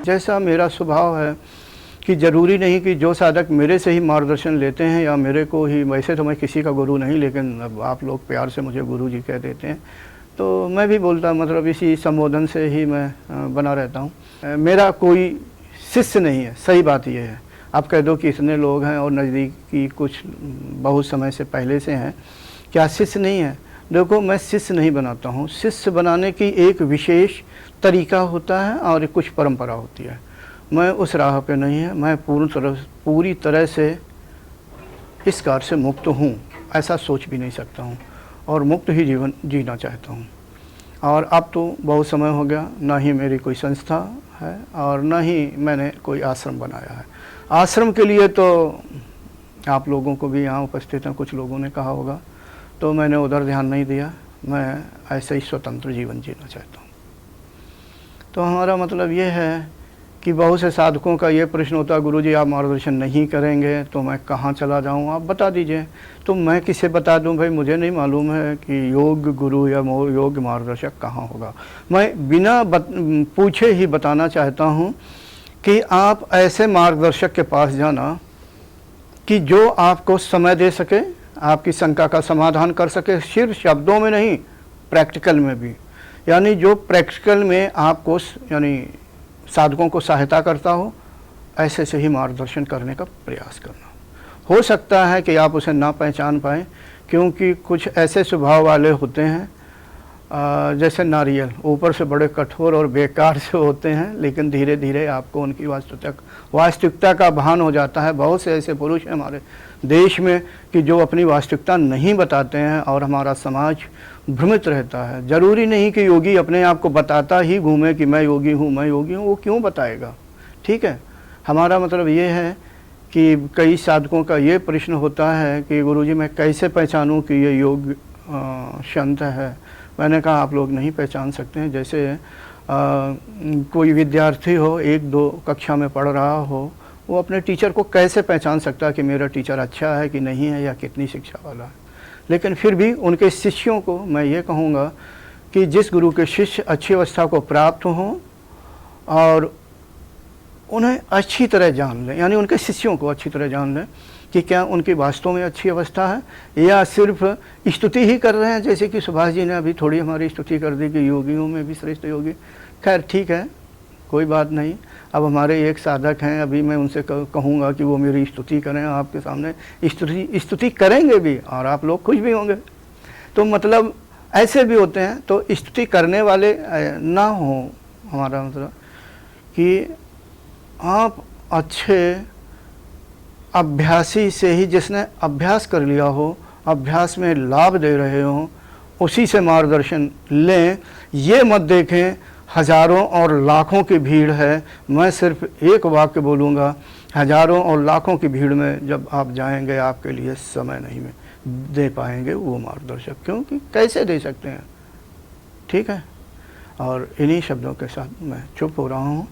जैसा मेरा स्वभाव है कि ज़रूरी नहीं कि जो साधक मेरे से ही मार्गदर्शन लेते हैं या मेरे को ही, वैसे तो मैं किसी का गुरु नहीं, लेकिन अब आप लोग प्यार से मुझे गुरु जी कह देते हैं, तो मैं भी बोलता मतलब इसी संबोधन से ही मैं बना रहता हूँ। मेरा कोई शिष्य नहीं है, सही बात यह है। आप कह दो कि इतने लोग हैं और नज़दीकी कुछ बहुत समय से पहले से हैं, क्या शिष्य नहीं है? देखो, मैं शिष्य नहीं बनाता हूँ। शिष्य बनाने की एक विशेष तरीका होता है और कुछ परंपरा होती है। मैं उस राह पे नहीं है। मैं पूरी तरह से इस कार्य से मुक्त हूँ, ऐसा सोच भी नहीं सकता हूँ, और मुक्त ही जीवन जीना चाहता हूँ। और अब तो बहुत समय हो गया, ना ही मेरी कोई संस्था है और ना ही मैंने कोई आश्रम बनाया है। आश्रम के लिए तो आप लोगों को भी यहाँ उपस्थित हैं कुछ लोगों ने कहा होगा, तो मैंने उधर ध्यान नहीं दिया। मैं ऐसे ही स्वतंत्र जीवन जीना चाहता हूँ। तो हमारा मतलब ये है कि बहुत से साधकों का ये प्रश्न होता है, गुरुजी आप मार्गदर्शन नहीं करेंगे तो मैं कहाँ चला जाऊँ, आप बता दीजिए। तो मैं किसे बता दूँ भाई, मुझे नहीं मालूम है कि योग गुरु या योग मार्गदर्शक कहाँ होगा। मैं बिना पूछे ही बताना चाहता हूँ कि आप ऐसे मार्गदर्शक के पास जाना कि जो आपको समय दे सके, आपकी शंका का समाधान कर सके, सिर्फ शब्दों में नहीं, प्रैक्टिकल में भी। यानी जो प्रैक्टिकल में आपको यानी साधकों को सहायता करता हो, ऐसे से ही मार्गदर्शन करने का प्रयास करना। हो सकता है कि आप उसे ना पहचान पाएँ, क्योंकि कुछ ऐसे स्वभाव वाले होते हैं जैसे नारियल, ऊपर से बड़े कठोर और बेकार से होते हैं, लेकिन धीरे धीरे आपको उनकी वास्तविकता का भान हो जाता है। बहुत से ऐसे पुरुष हैं हमारे देश में कि जो अपनी वास्तविकता नहीं बताते हैं और हमारा समाज भ्रमित रहता है। ज़रूरी नहीं कि योगी अपने आप को बताता ही घूमे कि मैं योगी हूँ, मैं योगी हूँ। वो क्यों बताएगा? ठीक है, हमारा मतलब ये है कि कई साधकों का ये प्रश्न होता है कि गुरुजी मैं कैसे पहचानूँ कि ये योग संत है। मैंने कहा आप लोग नहीं पहचान सकते हैं। जैसे कोई विद्यार्थी हो, 1-2 कक्षा में पढ़ रहा हो, वो अपने टीचर को कैसे पहचान सकता है कि मेरा टीचर अच्छा है कि नहीं है या कितनी शिक्षा वाला है। लेकिन फिर भी उनके शिष्यों को मैं ये कहूँगा कि जिस गुरु के शिष्य अच्छी अवस्था को प्राप्त हों और उन्हें अच्छी तरह जान लें, यानी उनके शिष्यों को अच्छी तरह जान लें कि क्या उनकी वास्तव में अच्छी अवस्था है या सिर्फ स्तुति ही कर रहे हैं। जैसे कि सुभाष जी ने अभी थोड़ी हमारी स्तुति कर दी कि योगियों में भी श्रेष्ठ योगी। खैर ठीक है, कोई बात नहीं। अब हमारे एक साधक हैं, अभी मैं उनसे कहूँगा कि वो मेरी स्तुति करें, आपके सामने स्तुति करेंगे भी और आप लोग खुश भी होंगे। तो मतलब ऐसे भी होते हैं, तो स्तुति करने वाले ना हो। हमारा मतलब कि आप अच्छे अभ्यासी से ही, जिसने अभ्यास कर लिया हो, अभ्यास में लाभ दे रहे हो, उसी से मार्गदर्शन लें। ये मत देखें हज़ारों और लाखों की भीड़ है। मैं सिर्फ एक वाक्य बोलूँगा, हज़ारों और लाखों की भीड़ में जब आप जाएंगे, आपके लिए समय नहीं में दे पाएंगे वो मार्गदर्शक, क्योंकि कैसे दे सकते हैं। ठीक है, और इन्हीं शब्दों के साथ मैं चुप हो रहा हूँ।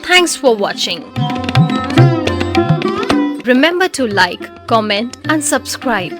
Thanks for watching. Remember to like, comment and subscribe.